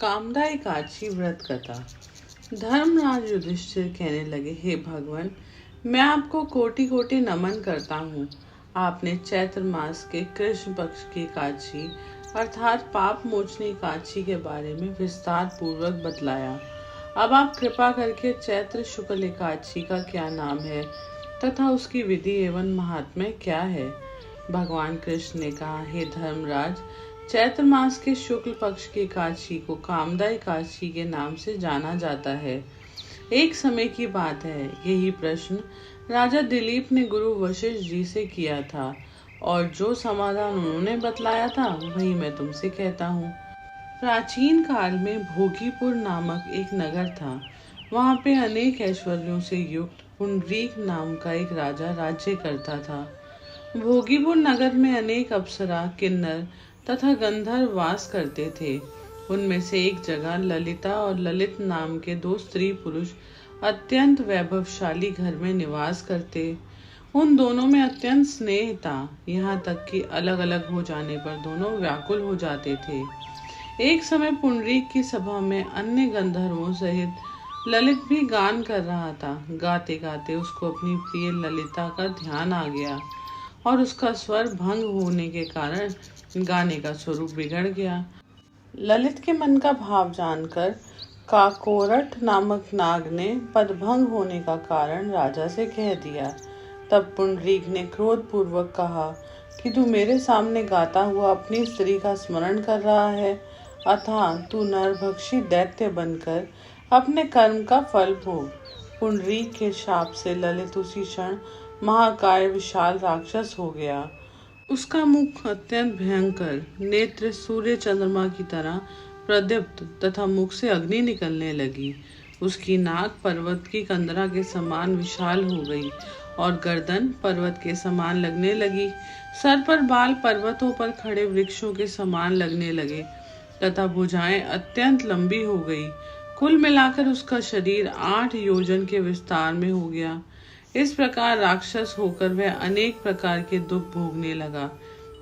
कामदा एकादशी व्रत कथा। धर्मराज युधिष्ठिर कहने लगे, हे भगवान, मैं आपको कोटि कोटि नमन करता हूँ। आपने चैत्र मास के कृष्ण पक्ष की एकादशी अर्थात पाप मोचनी एकादशी के बारे में विस्तार पूर्वक बतलाया। अब आप कृपा करके चैत्र शुक्ल एकादशी का क्या नाम है तथा उसकी विधि एवं महात्म्य क्या है। भगवान कृष्ण ने कहा, हे धर्मराज, चैत्र मास के शुक्ल पक्ष की एकादशी को कामदा एकादशी के नाम से जाना जाता है। एक समय की बात है, यही प्रश्न राजा दिलीप ने गुरु वशिष्ठ जी से किया था और जो समाधान उन्होंने बतलाया था वही मैं तुमसे कहता हूँ। प्राचीन काल में भोगीपुर नामक एक नगर था। वहाँ पे अनेक ऐश्वर्यों से युक्त पुंडरीक नाम का एक राजा राज्य करता था। भोगीपुर नगर में अनेक अप्सरा, किन्नर तथा गंधर्व वास करते थे। उनमें से एक जगह ललिता और ललित नाम के दो स्त्री पुरुष अत्यंत वैभवशाली घर में निवास करते। उन दोनों में अत्यंत स्नेह था, यहाँ तक कि अलग अलग हो जाने पर दोनों व्याकुल हो जाते थे। एक समय पुंडरीक की सभा में अन्य गंधर्वों सहित ललित भी गान कर रहा था। गाते गाते उसको अपनी प्रिय ललिता का ध्यान आ गया और उसका स्वर भंग होने के कारण गाने का स्वरूप बिगड़ गया। ललित के मन का भाव जानकर काकोरट नामक नाग ने पदभंग होने का कारण राजा से कह दिया। तब पुंडरीक ने क्रोध पूर्वक कहा कि तू मेरे सामने गाता हुआ अपनी स्त्री का स्मरण कर रहा है, अतः तू नरभक्षी दैत्य बनकर अपने कर्म का फल भोग। पुंडरीक के शाप से ललित उसी क्षण महाकाय विशाल राक्षस हो गया। उसका मुख अत्यंत भयंकर, नेत्र सूर्य चंद्रमा की तरह प्रदीप्त तथा मुख से अग्नि निकलने लगी। उसकी नाक पर्वत की कंदरा के समान विशाल हो गई और गर्दन पर्वत के समान लगने लगी। सर पर बाल पर्वतों पर खड़े वृक्षों के समान लगने लगे तथा भुजाएं अत्यंत लंबी हो गई। कुल मिलाकर उसका शरीर 8 योजन के विस्तार में हो गया। इस प्रकार राक्षस होकर वह अनेक प्रकार के दुख भोगने लगा।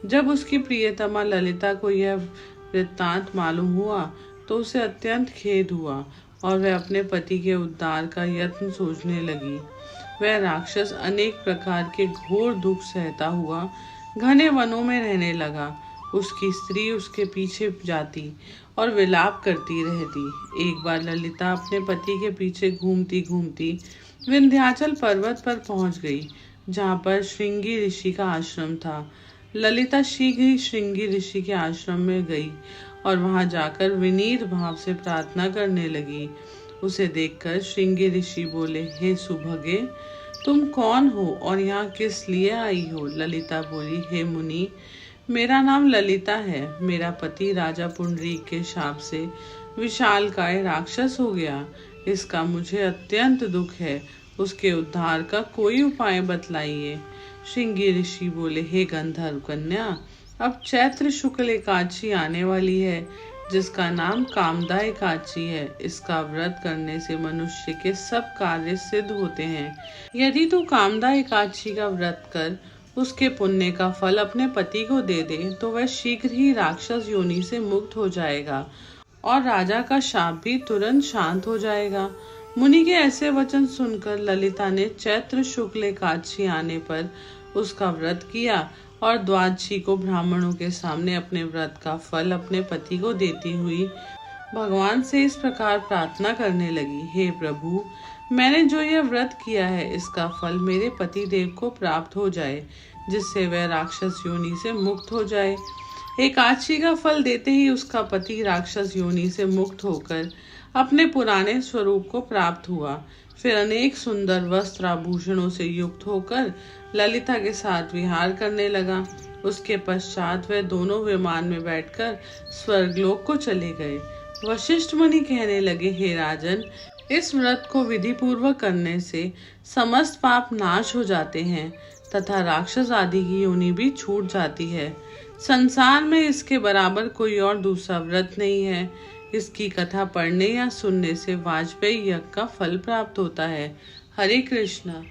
जब उसकी प्रियतमा ललिता को यह वृत्तांत मालूम हुआ तो उसे अत्यंत खेद हुआ और वह अपने पति के उद्धार का यत्न सोचने लगी। वह राक्षस अनेक प्रकार के घोर दुख सहता हुआ घने वनों में रहने लगा। उसकी स्त्री उसके पीछे जाती और विलाप करती रहती। एक बार ललिता अपने पति के पीछे घूमती घूमती विंध्याचल पर्वत पर पहुंच गई, जहाँ पर श्रृंगी ऋषि का आश्रम था। ललिता शीघ्र ही श्रृंगी ऋषि के आश्रम में गई और वहां जाकर विनीत भाव से प्रार्थना करने लगी। उसे देखकर श्रृंगी ऋषि बोले, हे सुभगे, तुम कौन हो और यहाँ किस लिए आई हो। ललिता बोली, हे मुनि, मेरा नाम ललिता है। मेरा पति राजा पुंडरीक के शाप से विशालकाय राक्षस हो गया। इसका मुझे अत्यंत दुख है। उसके उद्धार का कोई उपाय बतलाइए। श्रृंगी ऋषि बोले, हे गंधर्व कन्या, अब चैत्र शुक्ल एकादशी आने वाली है, जिसका नाम कामदा एकादशी है। इसका व्रत करने से मनुष्य के सब कार्य सिद्ध होते हैं। यदि तू कामदा एकादशी का व्रत कर उसके पुण्य का फल अपने पति को दे दे तो वह शीघ्र ही राक्षस योनि से मुक्त हो जाएगा और राजा का शाप भी तुरंत शांत हो जाएगा। मुनि के ऐसे वचन सुनकर ललिता ने चैत्र शुक्ल एकादशी आने पर उसका व्रत किया और द्वादशी को ब्राह्मणों के सामने अपने व्रत का फल अपने पति को देती हुई भगवान से इस प्रकार प्रार्थना करने लगी, हे प्रभु, मैंने जो यह व्रत किया है इसका फल मेरे पति देव को प्राप्त हो जाए, जिससे वह राक्षस योनि से मुक्त हो जाए। एकादशी का फल देते ही उसका पति राक्षस योनि से मुक्त होकर अपने पुराने स्वरूप को प्राप्त हुआ। फिर अनेक सुंदर वस्त्र आभूषणों से युक्त होकर ललिता के साथ विहार करने लगा। उसके पश्चात वह दोनों विमान में बैठकर स्वर्गलोक को चले गए। वशिष्ठ मुनि कहने लगे, हे राजन, इस व्रत को विधि पूर्वक करने से समस्त पाप नाश हो जाते हैं तथा राक्षस आदि की योनि भी छूट जाती है। संसार में इसके बराबर कोई और दूसरा व्रत नहीं है। इसकी कथा पढ़ने या सुनने से वाजपेयी यज्ञ का फल प्राप्त होता है। हरे कृष्णा।